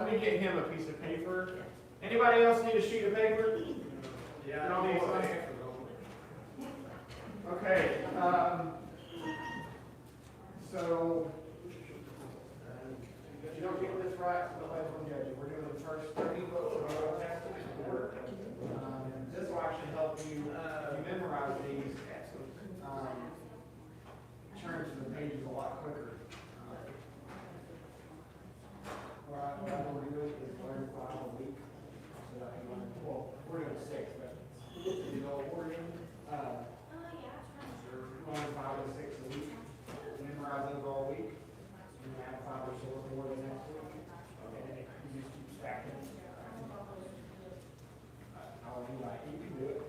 Let me get him a piece of paper. Anybody else need a sheet of paper? Yeah. You don't need some? Okay, so, if you don't get this right, don't let them judge you. We're doing the first 30 books of the Old Testament work. This will actually help you, if you memorize these, turn to the pages a lot quicker. What I'm going to do is learn 5 a week, so that I can learn, well, we're doing 6, but, you know, we're in, learn 5 or 6 a week, memorize those all week, and add 5 or 6 more the next week, and then you just keep stacking. I'll be like, you can do it.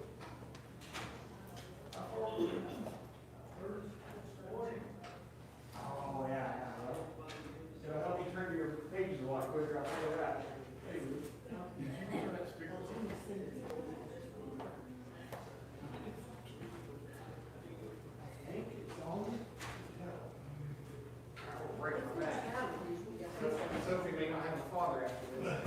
Oh, yeah, well, it'll help you turn your pages a lot quicker, I'll tell you that. I think it's on. I will break it back. Sophie may not have a father after this.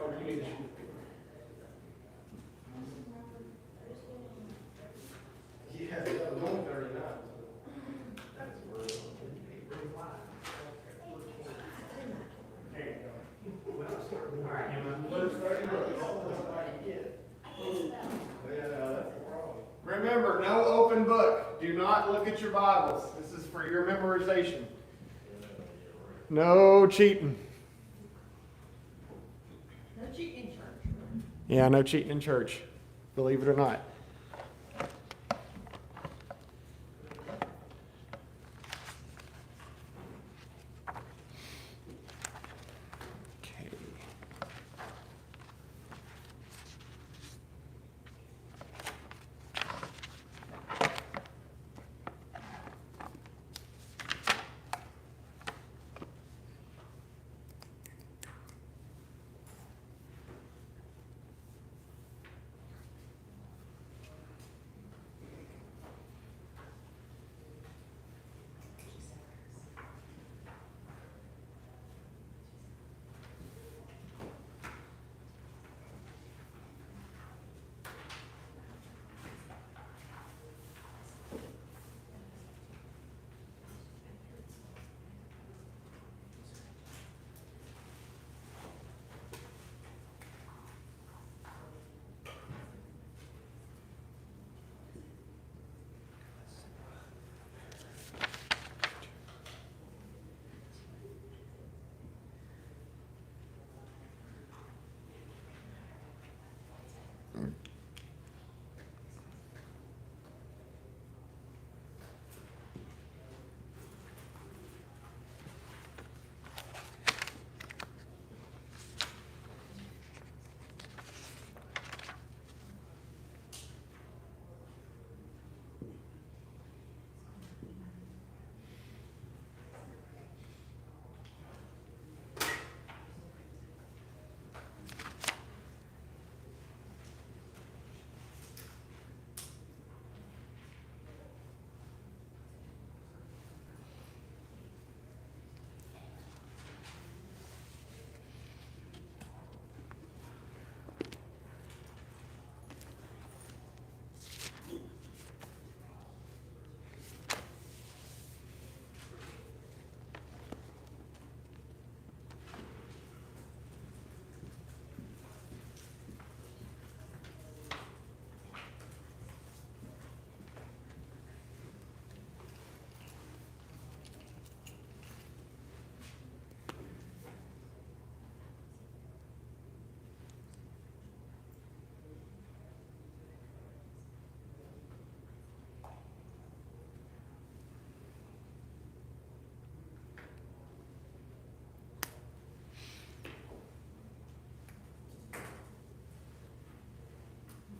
Oh, you need to shoot. Yeah, that was only 39. That's brutal. There you go. All right, Emma. First 30 books. Yeah, that's the problem. Remember, no open book. Do not look at your Bibles. This is for your memorization. No cheating. No cheating in church. Yeah, no cheating in church. Believe it or not. Okay.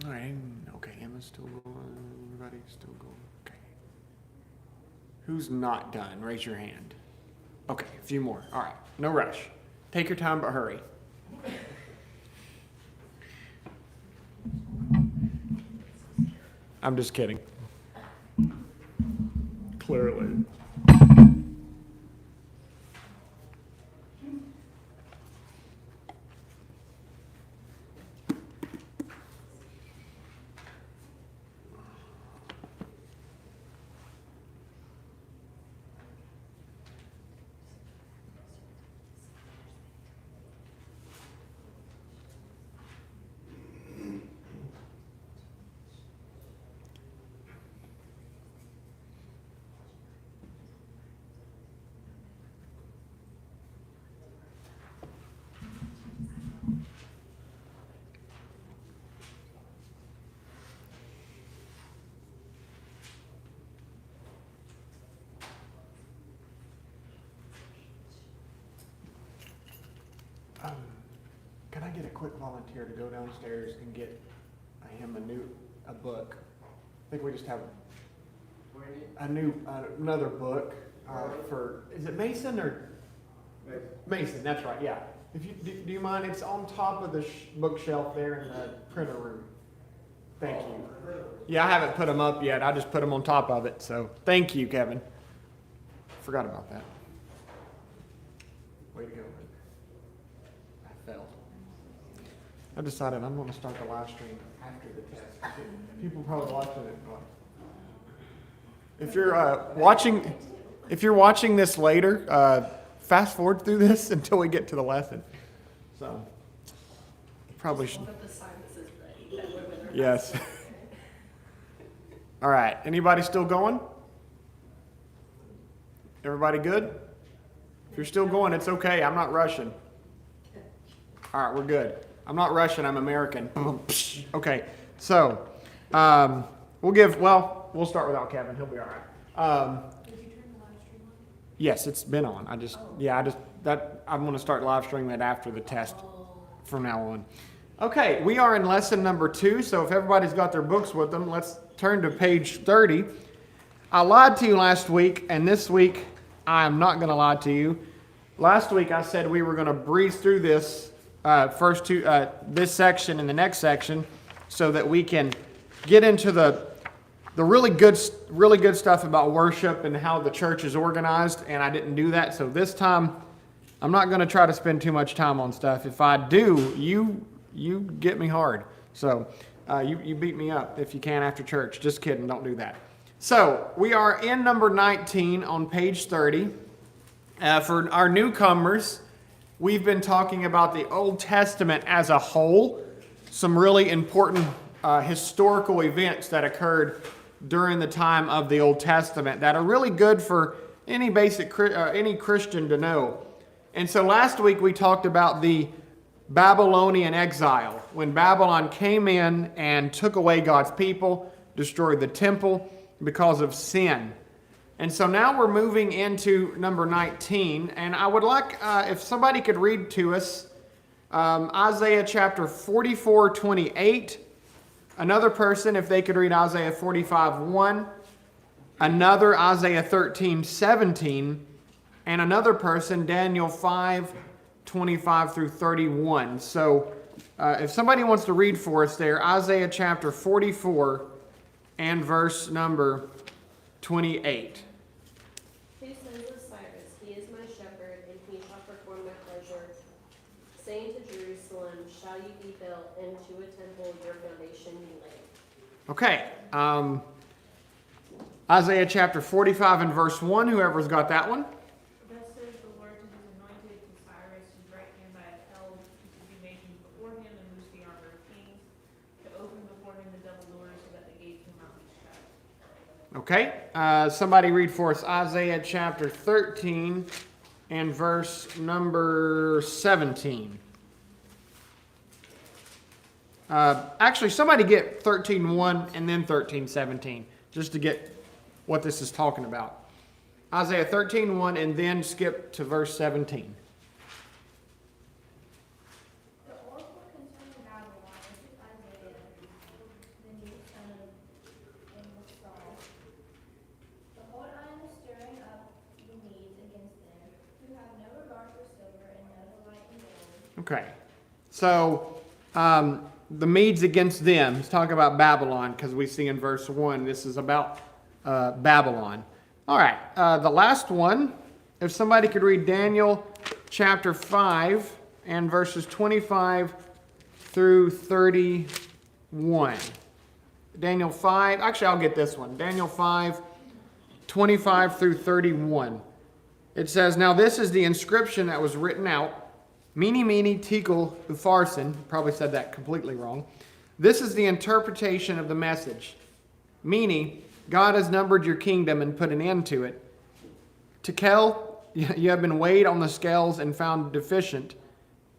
All right, okay, Emma's still going, everybody's still going, okay. Who's not done? Raise your hand. Okay, a few more, all right, no rush. Take your time, but hurry. I'm just kidding. Clearly. Can I get a quick volunteer to go downstairs and get him a book? I think we just have another book for, is it Mason or? Mason, that's right, yeah. If you, do you mind, it's on top of the bookshelf there in the printer room. Thank you. Yeah, I haven't put them up yet. I just put them on top of it, so thank you, Kevin. Forgot about that. Way to go. I failed. I decided I'm going to start the live stream after the test. People probably watching it. If you're watching this later, fast forward through this until we get to the lesson. So probably should. Look at the sign that says ready. That way when they're Yes. All right. Anybody still going? Everybody good? If you're still going, it's okay. I'm not rushing. All right, we're good. I'm not Russian, I'm American. Okay, so we'll start without Kevin. He'll be all right. Did you turn the live stream on? Yes, it's been on. I'm going to start live streaming it after the test from now on. Okay, we are in lesson number 2, so if everybody's got their books with them, let's turn to page 30. I lied to you last week, and this week I'm not going to lie to you. Last week I said we were going to breeze through this this section and the next section so that we can get into the really good stuff about worship and how the church is organized, and I didn't do that. So this time I'm not going to try to spend too much time on stuff. If I do, you get me hard. So you beat me up if you can after church. Just kidding, don't do that. So we are in number 19 on page 30. For our newcomers, we've been talking about the Old Testament as a whole, some really important historical events that occurred during the time of the Old Testament that are really good for any Christian to know. And so last week we talked about the Babylonian exile, when Babylon came in and took away God's people, destroyed the temple because of sin. And so now we're moving into number 19, and I would like, if somebody could read to us Isaiah chapter 44:28. Another person, if they could read Isaiah 45:1. Another, Isaiah 13:17. And another person, Daniel 5:25 through 31. So if somebody wants to read for us there, Isaiah chapter 44 and verse number 28. Who says of Cyrus, he is my shepherd, and he shall perform my pleasure, saying to Jerusalem, shall you be built, and to a temple your foundation be laid. Okay. Isaiah chapter 45 and verse 1. Whoever's got that one. Thus says the Lord to his anointed, to Cyrus, whose right hand I have held, to do nations before him, and loose the armor of kings, to open before him the double doors, so that the gates will not be shut. Okay. Somebody read for us Isaiah chapter 13 and verse number 17. Actually, somebody get 13:1 and then 13:17, just to get what this is talking about. Isaiah 13:1 and then skip to verse 17. The oracle concerning Babylon is Isaiah, the new son of Amos. Behold, I am stirring up the Medes against them, who have no regard for silver and no delight in gold. Okay. So, the Medes against them. He's talking about Babylon because we see in verse 1 this is about Babylon. All right, the last one, if somebody could read Daniel chapter 5 and verses 25 through 31. Daniel 5, actually I'll get this one. Daniel 5, 25 through 31. It says, "Now this is the inscription that was written out. Mene, mene, tekel, upharsin." Probably said that completely wrong. "This is the interpretation of the message. Mene, God has numbered your kingdom and put an end to it. Tekel, you have been weighed on the scales and found deficient.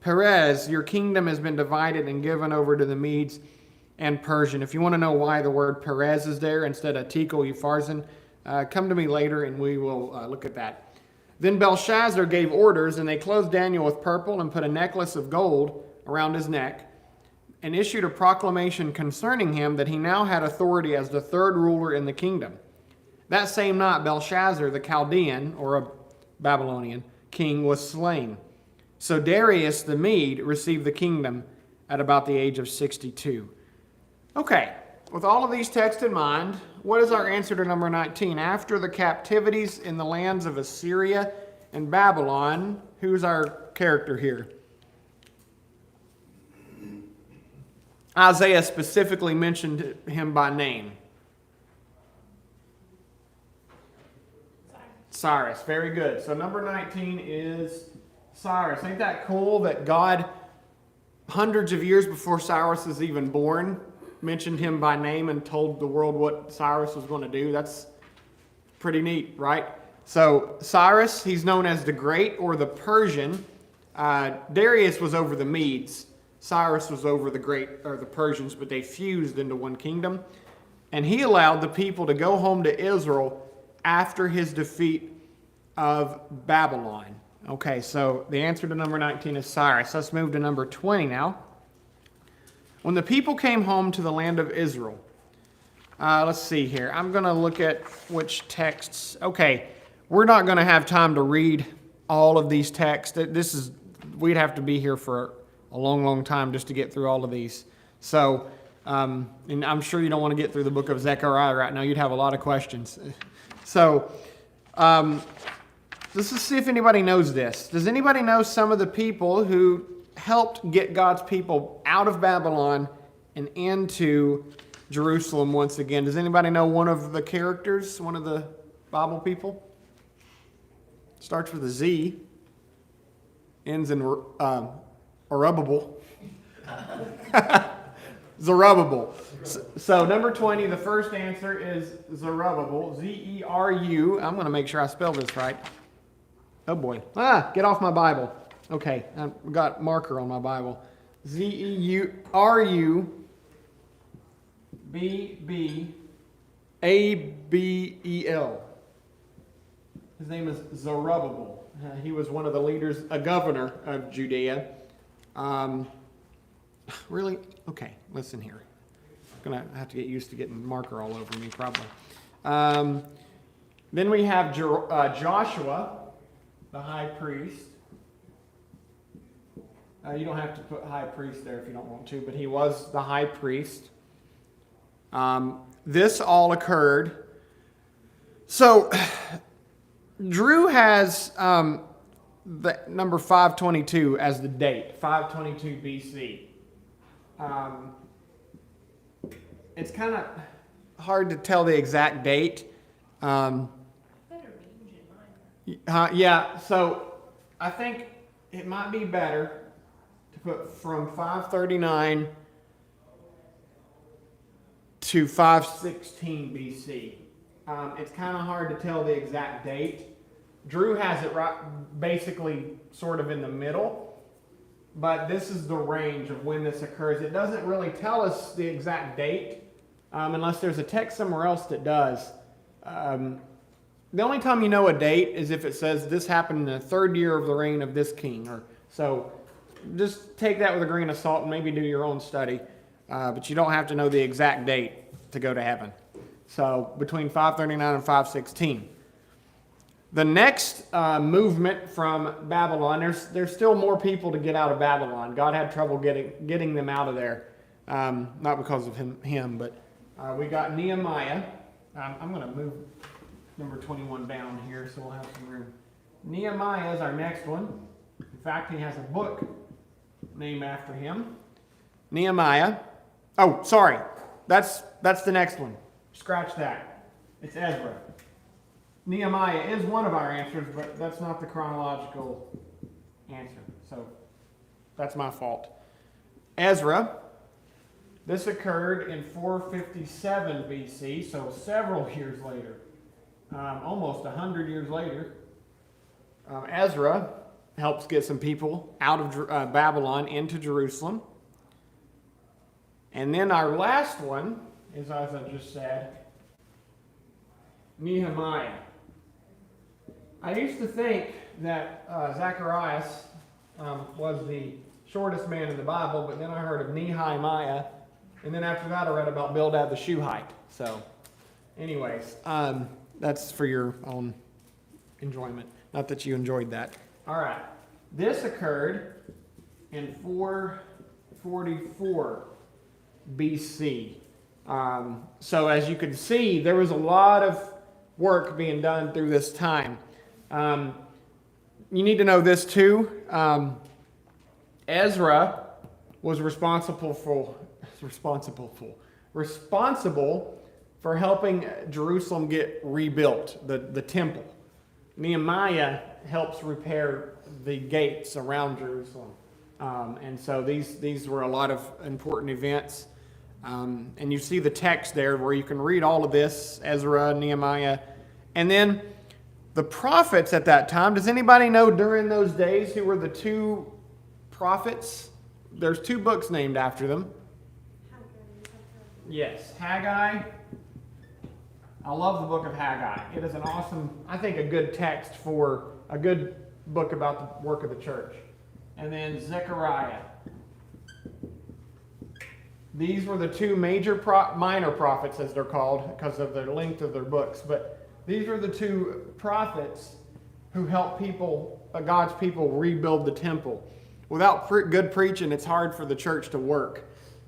Perez, your kingdom has been divided and given over to the Medes and Persian." If you want to know why the word Perez is there instead of tekel, upharsin, come to me later and we will look at that. "Then Belshazzar gave orders, and they clothed Daniel with purple and put a necklace of gold around his neck, and issued a proclamation concerning him that he now had authority as the third ruler in the kingdom. That same night Belshazzar the Chaldean, or a Babylonian, king was slain. So Darius the Mede received the kingdom at about the age of 62. Okay, with all of these texts in mind, what is our answer to number 19? After the captivities in the lands of Assyria and Babylon, who's our character here? Isaiah specifically mentioned him by name. Cyrus, very good. So number 19 is Cyrus. Ain't that cool that God, hundreds of years before Cyrus is even born, mentioned him by name and told the world what Cyrus was going to do? That's pretty neat, right? So Cyrus, he's known as the Great or the Persian. Darius was over the Medes. Cyrus was over the Great or the Persians, but they fused into one kingdom. And he allowed the people to go home to Israel after his defeat of Babylon. Okay, so the answer to number 19 is Cyrus. Let's move to number 20 now. When the people came home to the land of Israel, let's see here. I'm going to look at which texts. Okay, we're not going to have time to read all of these texts. We'd have to be here for a long, long time just to get through all of these. So, and I'm sure you don't want to get through the book of Zechariah right now. You'd have a lot of questions. So, let's just see if anybody knows this. Does anybody know some of the people who helped get God's people out of Babylon and into Jerusalem once again? Does anybody know one of the characters, one of the Bible people? Starts with a Z, ends in Zerubbabel. Zerubbabel. So number 20, the first answer is Zerubbabel, Z-E-R-U. I'm going to make sure I spell this right. Oh boy. Get off my Bible. Okay, I've got marker on my Bible. Z-E-U-R-U-B-B-A-B-E-L. His name is Zerubbabel. He was one of the leaders, a governor of Judea. Really? Okay, listen here. I'm going to have to get used to getting marker all over me, probably. Then we have Joshua, the high priest. You don't have to put high priest there if you don't want to, but he was the high priest. This all occurred. So, Drew has the number 522 as the date, 522 BC. It's kind of hard to tell the exact date. Better range in mind. Yeah, so I think it might be better to put from 539 to 516 BC. It's kind of hard to tell the exact date. Drew has it right, basically sort of in the middle, but this is the range of when this occurs. It doesn't really tell us the exact date, unless there's a text somewhere else that does. The only time you know a date is if it says this happened in the third year of the reign of this king. So just take that with a grain of salt and maybe do your own study. But you don't have to know the exact date to go to heaven. So between 539 and 516. The next movement from Babylon, there's still more people to get out of Babylon. God had trouble getting them out of there. Not because of him, but we got Nehemiah. I'm going to move number 21 down here so we'll have some room. Nehemiah is our next one. In fact, he has a book named after him. Nehemiah. Oh, sorry. That's the next one. Scratch that. It's Ezra. Nehemiah is one of our answers, but that's not the chronological answer. So that's my fault. Ezra. This occurred in 457 BC, so several years later. Almost 100 years later. Ezra helps get some people out of Babylon into Jerusalem. And then our last one is, as I just said, Nehemiah. I used to think that Zacharias was the shortest man in the Bible, but then I heard of Nehemiah, and then after that I read about Bildad the Shuhite. So, anyways, that's for your own enjoyment. Not that you enjoyed that. All right. This occurred in 444 BC. So as you can see, there was a lot of work being done through this time. You need to know this too. Ezra was responsible for helping Jerusalem get rebuilt, the temple. Nehemiah helps repair the gates around Jerusalem. And so these were a lot of important events. And you see the text there where you can read all of this, Ezra, Nehemiah. And then the prophets at that time. Does anybody know during those days who were the two prophets? There's two books named after them. Yes, Haggai. I love the book of Haggai. It is an awesome, I think, a good text for a good book about the work of the church. And then Zechariah. These were the two major minor prophets, as they're called, because of the length of their books. But these are the two prophets who helped God's people rebuild the temple. Without good preaching, it's hard for the church to work.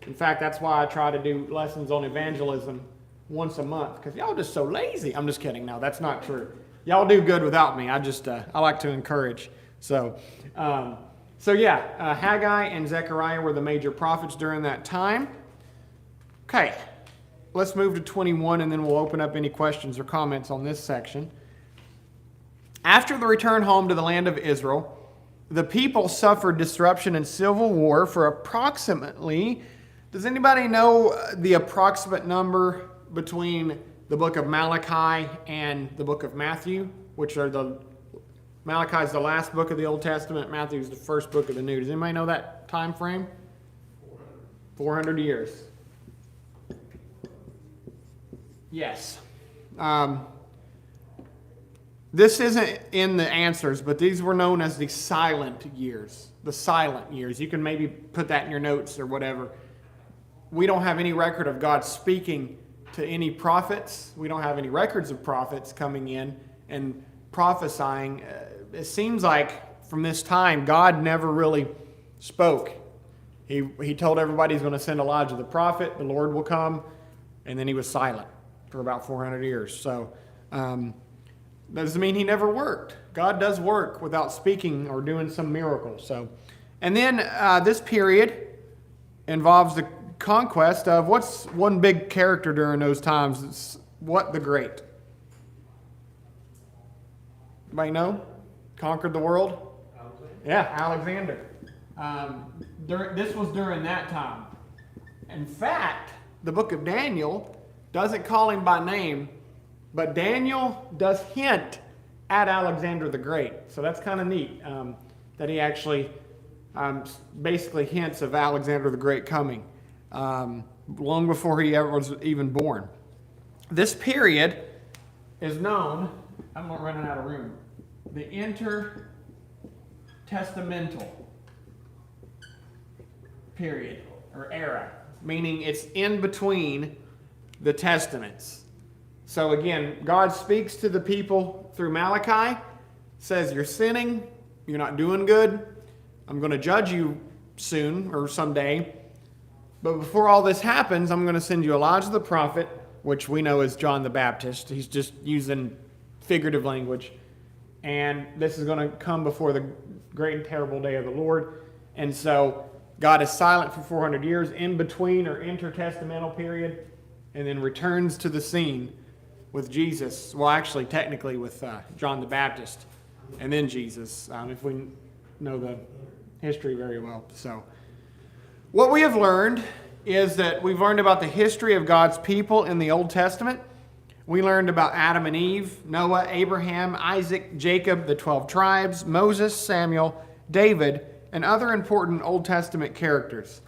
In fact, that's why I try to do lessons on evangelism once a month, because y'all are just so lazy. I'm just kidding. No, that's not true. Y'all do good without me. I like to encourage. So Haggai and Zechariah were the major prophets during that time. Okay, let's move to 21, and then we'll open up any questions or comments on this section. After the return home to the land of Israel, the people suffered disruption and civil war for approximately, does anybody know the approximate number between the book of Malachi and the book of Matthew, which are Malachi is the last book of the Old Testament, Matthew is the first book of the New. Does anybody know that time frame? 400 years. Yes. This isn't in the answers, but these were known as the silent years. The silent years. You can maybe put that in your notes or whatever. We don't have any record of God speaking to any prophets. We don't have any records of prophets coming in and prophesying. It seems like from this time, God never really spoke. He told everybody he's going to send Elijah the prophet, the Lord will come, and then he was silent for about 400 years. So doesn't mean he never worked. God does work without speaking or doing some miracle. And then this period involves the conquest of what's one big character during those times? It's what the Great. Anybody know? Conquered the world? Alexander. This was during that time. In fact, the book of Daniel doesn't call him by name, but Daniel does hint at Alexander the Great. So that's kind of neat that he actually basically hints of Alexander the Great coming long before he ever was even born. This period is known, I'm not running out of room, the intertestamental period or era, meaning it's in between the testaments. So again, God speaks to the people through Malachi, says you're sinning, you're not doing good, I'm going to judge you soon or someday. But before all this happens, I'm going to send you Elijah the prophet, which we know as John the Baptist. He's just using figurative language. And this is going to come before the great and terrible day of the Lord. And so God is silent for 400 years in between or intertestamental period, and then returns to the scene with Jesus. Well, actually, technically with John the Baptist, and then Jesus, if we know the history very well. So what we have learned is that we've learned about the history of God's people in the Old Testament. We learned about Adam and Eve, Noah, Abraham, Isaac, Jacob, the 12 tribes, Moses, Samuel, David, and other important Old Testament characters.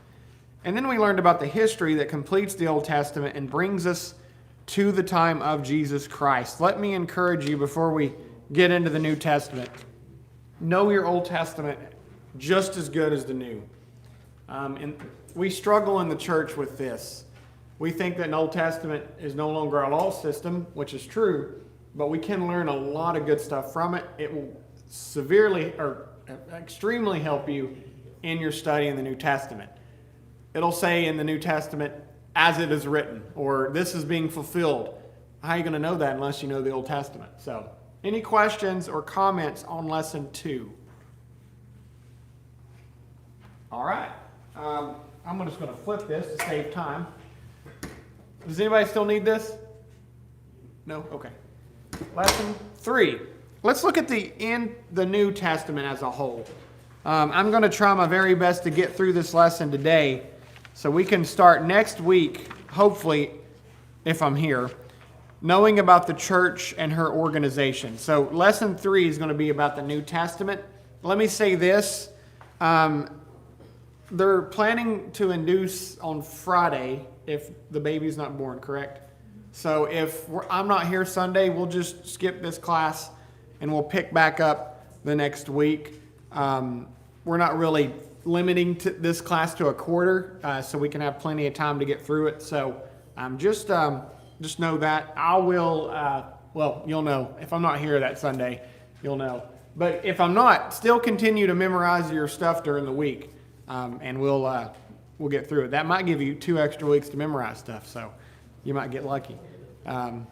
And then we learned about the history that completes the Old Testament and brings us to the time of Jesus Christ. Let me encourage you before we get into the New Testament. Know your Old Testament just as good as the New. And we struggle in the church with this. We think that an Old Testament is no longer a law system, which is true, but we can learn a lot of good stuff from it. It will severely or extremely help you in your study in the New Testament. It'll say in the New Testament, as it is written, or this is being fulfilled. How are you going to know that unless you know the Old Testament? So, any questions or comments on lesson 2? All right. I'm just going to flip this to save time. Does anybody still need this? No? Okay. Lesson 3. Let's look at the New Testament as a whole. I'm going to try my very best to get through this lesson today so we can start next week, hopefully, if I'm here, knowing about the church and her organization. So lesson 3 is going to be about the New Testament. Let me say this. They're planning to induce on Friday if the baby's not born, correct? So if I'm not here Sunday, we'll just skip this class and we'll pick back up the next week. We're not really limiting this class to a quarter, so we can have plenty of time to get through it. So just know that. I will, well, you'll know. If I'm not here that Sunday, you'll know. But if I'm not, still continue to memorize your stuff during the week, and we'll get through it. That might give you 2 extra weeks to memorize stuff, so you might get lucky. All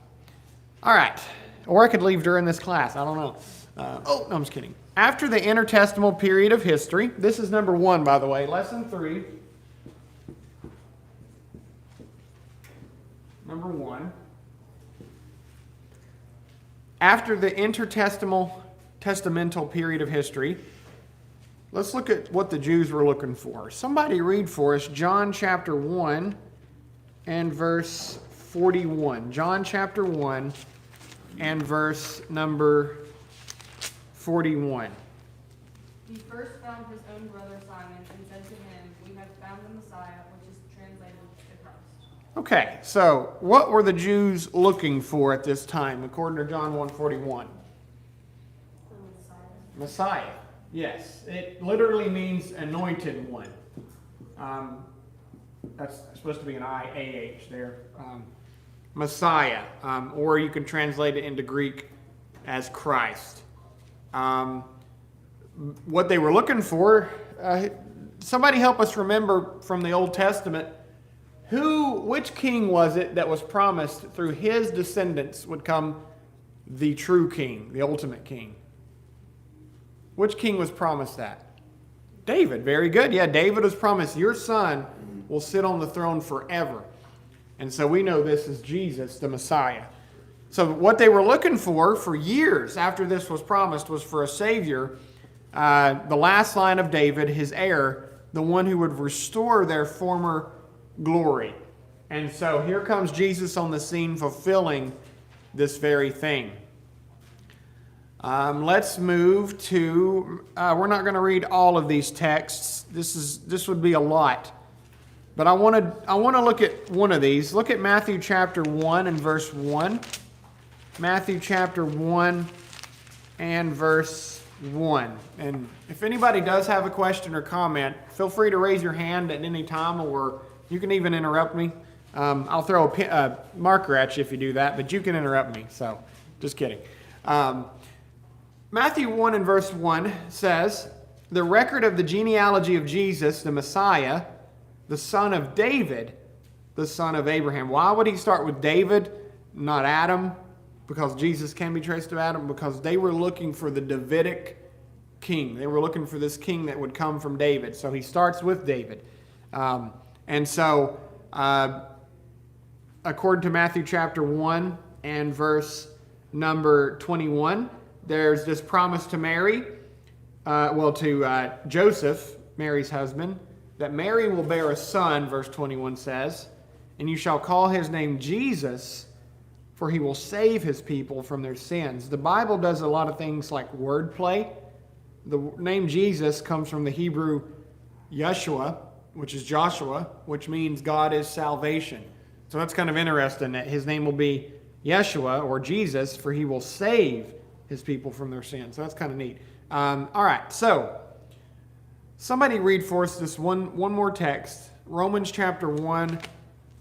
right. Or I could leave during this class. I don't know. No, I'm just kidding. After the intertestamental period of history, this is number 1, by the way, lesson 3. Number 1. After the intertestamental period of history, let's look at what the Jews were looking for. Somebody read for us John chapter 1 and verse 41. John chapter 1 and verse number 41. He first found his own brother Simon and said to him, "We have found the Messiah," which is translated the Christ. Okay, so what were the Jews looking for at this time, according to John 1:41? Messiah. Yes, it literally means anointed one. That's supposed to be an I-A-H there. Messiah, or you can translate it into Greek as Christ. What they were looking for, somebody help us remember from the Old Testament, which king was it that was promised through his descendants would come the true king, the ultimate king? Which king was promised that? David. Very good. Yeah, David was promised, your son will sit on the throne forever. And so we know this is Jesus, the Messiah. So what they were looking for years after this was promised was for a Savior, the last line of David, his heir, the one who would restore their former glory. And so here comes Jesus on the scene fulfilling this very thing. Let's move to, we're not going to read all of these texts. This would be a lot. But I want to look at one of these. Look at Matthew chapter 1 and verse 1. Matthew chapter 1 and verse 1. And if anybody does have a question or comment, feel free to raise your hand at any time, or you can even interrupt me. I'll throw a marker at you if you do that, but you can interrupt me. So, just kidding. Matthew 1 and verse 1 says, "The record of the genealogy of Jesus, the Messiah, the son of David, the son of Abraham. Why would he start with David, not Adam? Because Jesus can be traced to Adam? Because they were looking for the Davidic king. They were looking for this king that would come from David. So he starts with David. According to Matthew chapter 1 and verse number 21, there's this promise to Mary, to Joseph, Mary's husband, that Mary will bear a son, verse 21 says, and you shall call his name Jesus, for he will save his people from their sins. The Bible does a lot of things like wordplay. The name Jesus comes from the Hebrew Yeshua, which is Joshua, which means God is salvation. So that's kind of interesting that his name will be Yeshua or Jesus, for he will save his people from their sins. So that's kind of neat. All right, so somebody read for us this one more text. Romans chapter 1,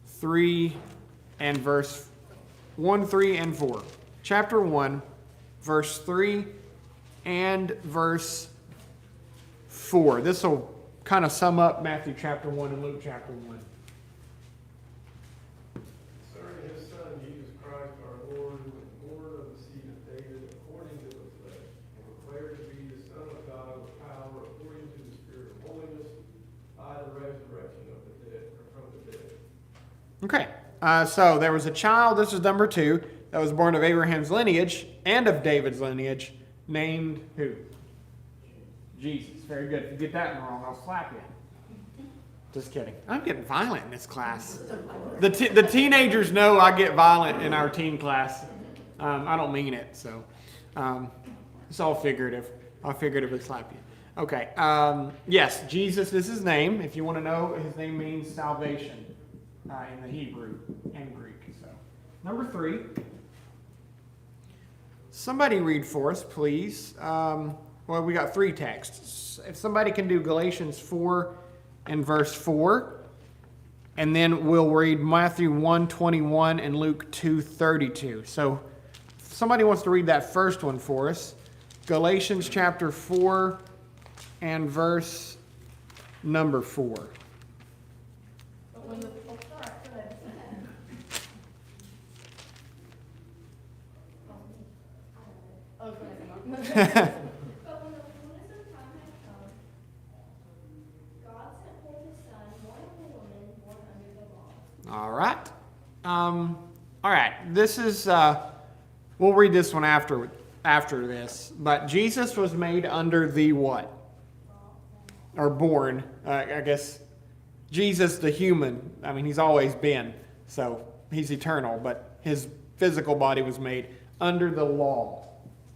3, and verse 1, 3, and 4. Chapter 1, verse 3, and verse 4. This will kind of sum up Matthew chapter 1 and Luke chapter 1. Concerning his son, Jesus Christ our Lord, who was born of the seed of David according to the flesh, and declared to be the Son of God with power according to the Spirit of holiness, by the resurrection of the dead, or from the dead. Okay, so there was a child, this is number 2, that was born of Abraham's lineage and of David's lineage, named who? Jesus. Very good. If you get that wrong, I'll slap you. Just kidding. I'm getting violent in this class. The teenagers know I get violent in our teen class. I don't mean it, so it's all figurative. I'll figuratively slap you. Okay. Yes, Jesus is his name. If you want to know, his name means salvation in the Hebrew and Greek. So, number 3. Somebody read for us, please. Well, we got 3 texts. If somebody can do Galatians 4 and verse 4, and then we'll read Matthew 1:21 and Luke 2:32. So, if somebody wants to read that first one for us, Galatians chapter 4 and verse number 4. But when the, Oh, sorry, go ahead. oh, go ahead, Emma. But when the fullness of time had come, God sent forth his Son, born of a woman, born under the law. All right. All right. This is, we'll read this one after this. But Jesus was made under the what? Or born, I guess. Jesus the human, I mean, he's always been. So he's eternal. But his physical body was made under the law.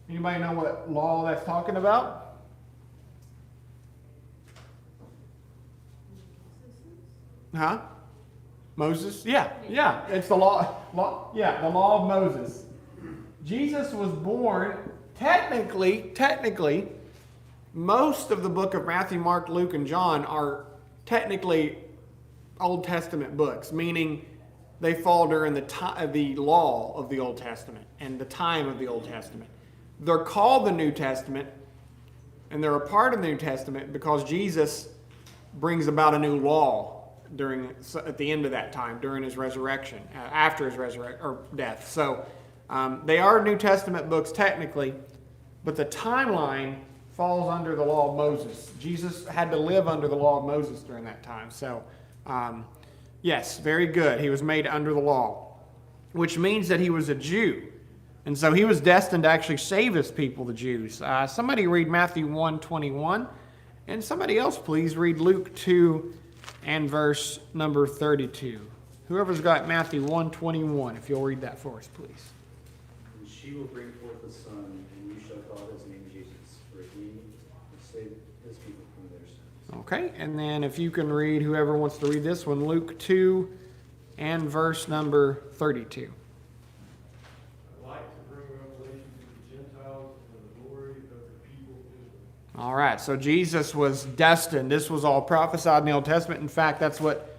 Anybody know what law that's talking about? Huh? Moses? Yeah. It's the law. Yeah, the law of Moses. Jesus was born, technically, most of the book of Matthew, Mark, Luke, and John are technically Old Testament books, meaning they fall during the law of the Old Testament and the time of the Old Testament. They're called the New Testament, and they're a part of the New Testament because Jesus brings about a new law at the end of that time, during his resurrection, after his resurrection or death. So they are New Testament books technically, but the timeline falls under the law of Moses. Jesus had to live under the law of Moses during that time. So yes, very good. He was made under the law, which means that he was a Jew. And so he was destined to actually save his people, the Jews. Somebody read Matthew 1:21, and somebody else please read Luke 2 and verse number 32. Whoever's got Matthew 1:21, if you'll read that for us, please. And she will bring forth a son, and you shall call his name Jesus, for he will save his people from their sins. Okay, and then if you can read, whoever wants to read this one, Luke 2 and verse number 32. I'd like to bring revelation to the Gentiles and the glory of the people Israel. All right, so Jesus was destined. This was all prophesied in the Old Testament. In fact, that's what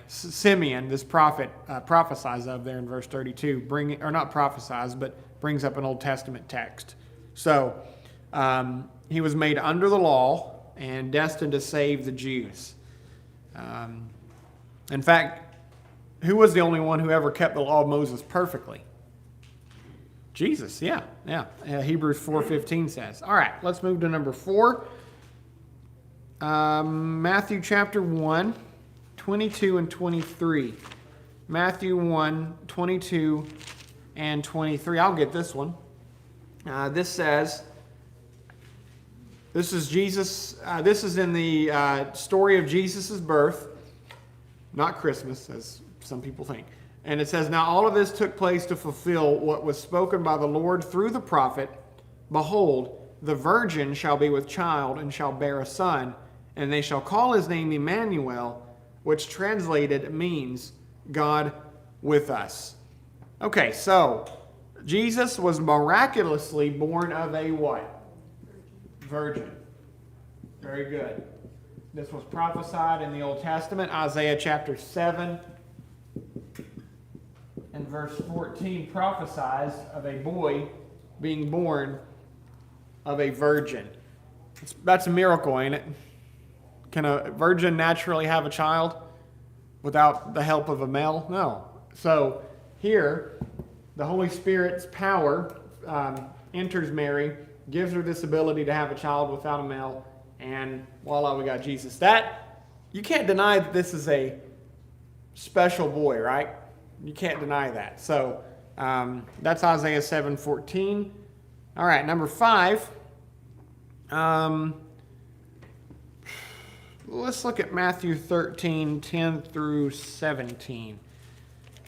Simeon, this prophet, prophesies of there in verse 32. Not prophesies, but brings up an Old Testament text. So he was made under the law, and destined to save the Jews. In fact, who was the only one who ever kept the law of Moses perfectly? Jesus, yeah. Hebrews 4:15 says. All right, let's move to number 4. Matthew chapter 1, 22 and 23. Matthew 1, 22 and 23. I'll get this one. This says, this is Jesus, this is in the story of Jesus' birth, not Christmas, as some people think. And it says, now all of this took place to fulfill what was spoken by the Lord through the prophet. Behold, the virgin shall be with child and shall bear a son, and they shall call his name Emmanuel, which translated means God with us. Okay, so Jesus was miraculously born of a what? Virgin. Very good. This was prophesied in the Old Testament, Isaiah chapter 7 and verse 14 prophesies of a boy being born of a virgin. That's a miracle, ain't it? Can a virgin naturally have a child without the help of a male? No. So here, the Holy Spirit's power enters Mary, gives her this ability to have a child without a male, and voila, we got Jesus. That, you can't deny that this is a special boy, right? You can't deny that. So that's Isaiah 7:14. All right, number 5. Let's look at Matthew 13, 10 through 17.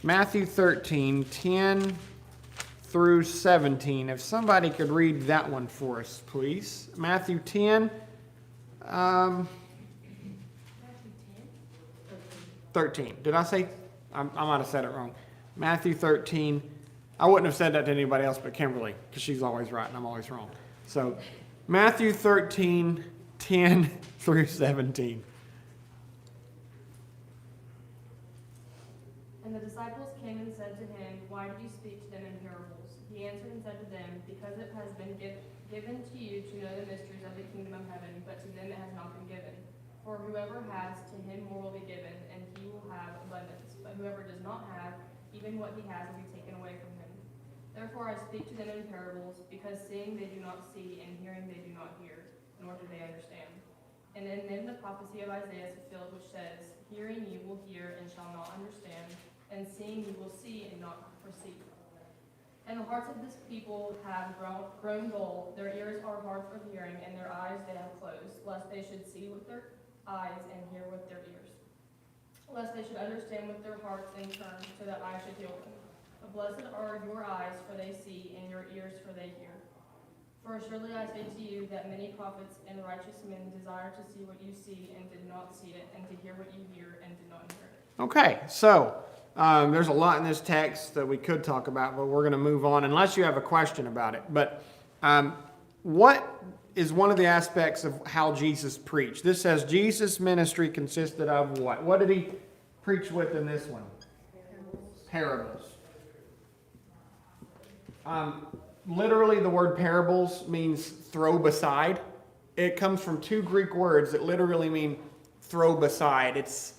Matthew 13, 10 through 17. If somebody could read that one for us, please. Matthew 10. 13. Did I say? I might have said it wrong. Matthew 13. I wouldn't have said that to anybody else but Kimberly, because she's always right and I'm always wrong. So, Matthew 13, 10 through 17. And the disciples came and said to him, why do you speak to them in parables? He answered and said to them, because it has been given to you to know the mysteries of the kingdom of heaven, but to them it has not been given. For whoever has, to him more will be given, and he will have abundance. But whoever does not have, even what he has will be taken away from him. Therefore I speak to them in parables, because seeing they do not see, and hearing they do not hear, nor do they understand. And in them the prophecy of Isaiah is fulfilled, which says, hearing you will hear and shall not understand, and seeing you will see and not perceive. And the hearts of this people have grown dull, their ears are hard for hearing, and their eyes they have closed, lest they should see with their eyes and hear with their ears, lest they should understand with their hearts and turn, so that I should heal them. But blessed are your eyes, for they see, and your ears, for they hear. For surely I say to you that many prophets and righteous men desire to see what you see and did not see it, and to hear what you hear and did not hear it. Okay, so there's a lot in this text that we could talk about, but we're going to move on unless you have a question about it. But what is one of the aspects of how Jesus preached? This says Jesus' ministry consisted of what? What did he preach with in this one? Parables. Literally, the word parables means throw beside. It comes from 2 Greek words that literally mean throw beside. It's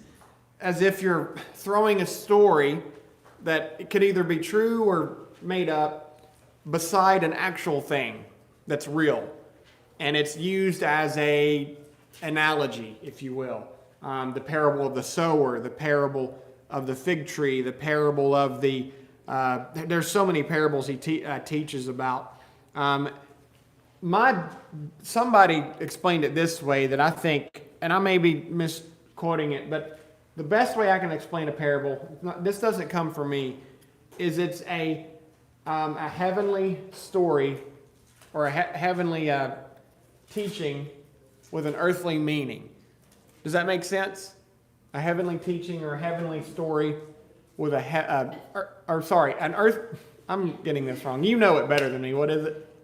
as if you're throwing a story that it could either be true or made up beside an actual thing that's real. And it's used as a analogy, if you will. The parable of the sower, the parable of the fig tree, the parable of the... there's so many parables he teaches about. Somebody explained it this way that I think, and I may be misquoting it, but the best way I can explain a parable, this doesn't come from me, is it's a heavenly story or a heavenly teaching with an earthly meaning. Does that make sense? A heavenly teaching or a heavenly story with an earth. I'm getting this wrong. You know it better than me. What is it?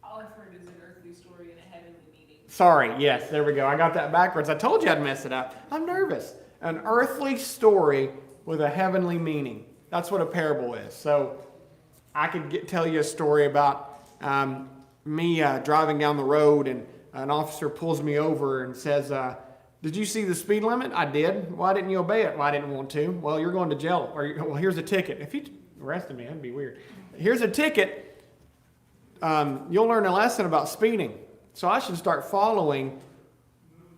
All I've heard is an earthly story and a heavenly meaning. Sorry. Yes, there we go. I got that backwards. I told you I'd mess it up. I'm nervous. An earthly story with a heavenly meaning. That's what a parable is. So I could tell you a story about me driving down the road and an officer pulls me over and says, did you see the speed limit? I did. Why didn't you obey it? Well, I didn't want to. Well, you're going to jail. Or, well, here's a ticket. If you arrested me, that'd be weird. Here's a ticket. You'll learn a lesson about speeding. So I should start following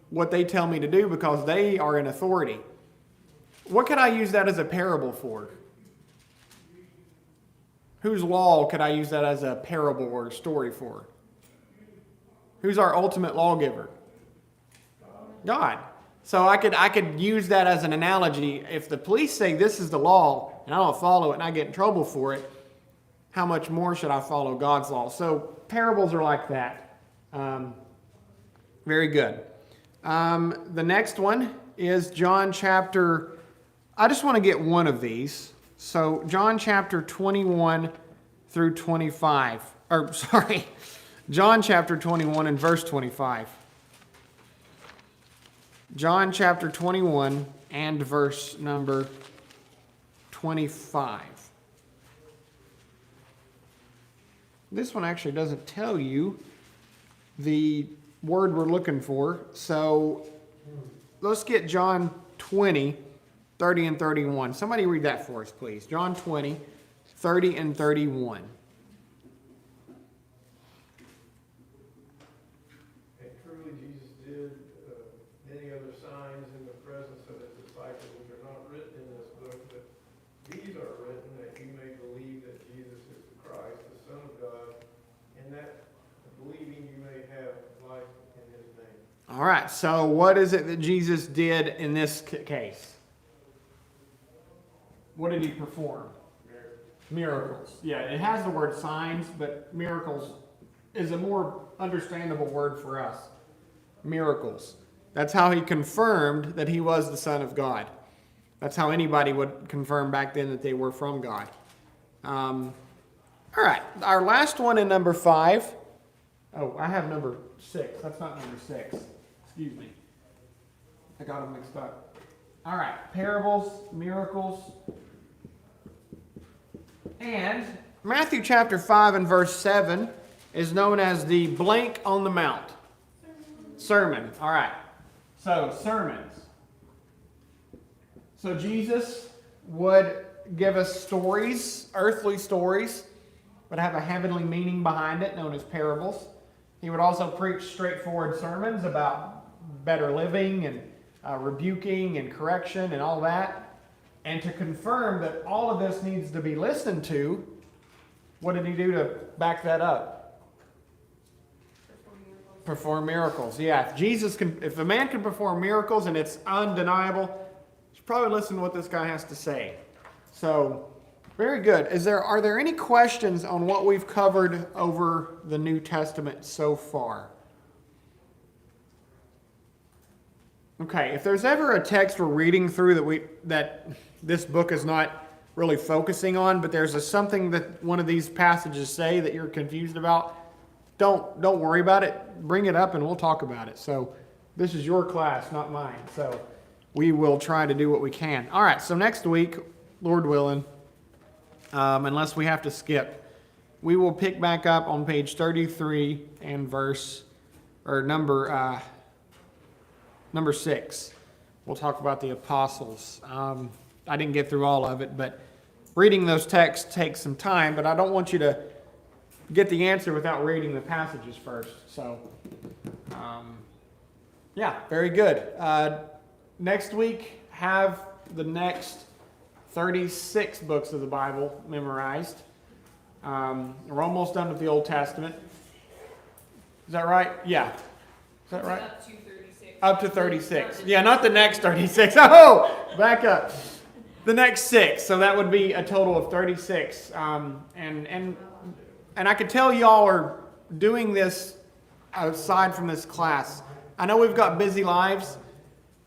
what they tell me to do because they are in authority. What could I use that as a parable for? Whose law could I use that as a parable or a story for? Who's our ultimate lawgiver? God. So I could use that as an analogy. If the police say this is the law and I don't follow it and I get in trouble for it, how much more should I follow God's law? So parables are like that. Very good. The next one is John chapter, I just want to get one of these. So John chapter 21 through 25. John chapter 21 and verse 25. John chapter 21 and verse number 25. This one actually doesn't tell you the word we're looking for. So let's get John 20, 30 and 31. Somebody read that for us, please. John 20, 30 and 31. And truly Jesus did many other signs in the presence of his disciples, which are not written in this book, but these are written that you may believe that Jesus is the Christ, the Son of God, and that believing you may have life in his name. All right, so what is it that Jesus did in this case? What did he perform? Miracles. Yeah, it has the word signs, but miracles is a more understandable word for us. Miracles. That's how he confirmed that he was the Son of God. That's how anybody would confirm back then that they were from God. All right, our last one in number 5. Oh, I have number 6. That's not number 6. Excuse me. I got them mixed up. All right, parables, miracles. And Matthew chapter 5 and verse 7 is known as the blank on the mount. Sermon. All right. So, sermons. So Jesus would give us stories, earthly stories, but have a heavenly meaning behind it, known as parables. He would also preach straightforward sermons about better living and rebuking and correction and all that. And to confirm that all of this needs to be listened to, what did he do to back that up? Perform miracles. Yeah, if a man can perform miracles and it's undeniable, you should probably listen to what this guy has to say. So, very good. Are there any questions on what we've covered over the New Testament so far? Okay, if there's ever a text we're reading through that this book is not really focusing on, but there's something that one of these passages say that you're confused about, don't worry about it. Bring it up and we'll talk about it. So this is your class, not mine. So we will try to do what we can. All right, so next week, Lord willing, unless we have to skip, we will pick back up on page 33 and number 6. We'll talk about the apostles. I didn't get through all of it, but reading those texts takes some time, but I don't want you to get the answer without reading the passages first. So, yeah, very good. Next week, have the next 36 books of the Bible memorized. We're almost done with the Old Testament. Is that right? Yeah. Is that right? Up to 36. Up to 36. Yeah, not the next 36. Oh, back up. The next 6. So that would be a total of 36. And I could tell y'all are doing this aside from this class. I know we've got busy lives,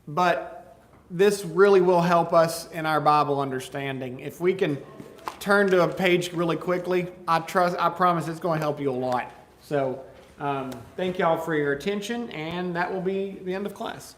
but this really will help us in our Bible understanding. If we can turn to a page really quickly, I promise it's going to help you a lot. So thank y'all for your attention, and that will be the end of class.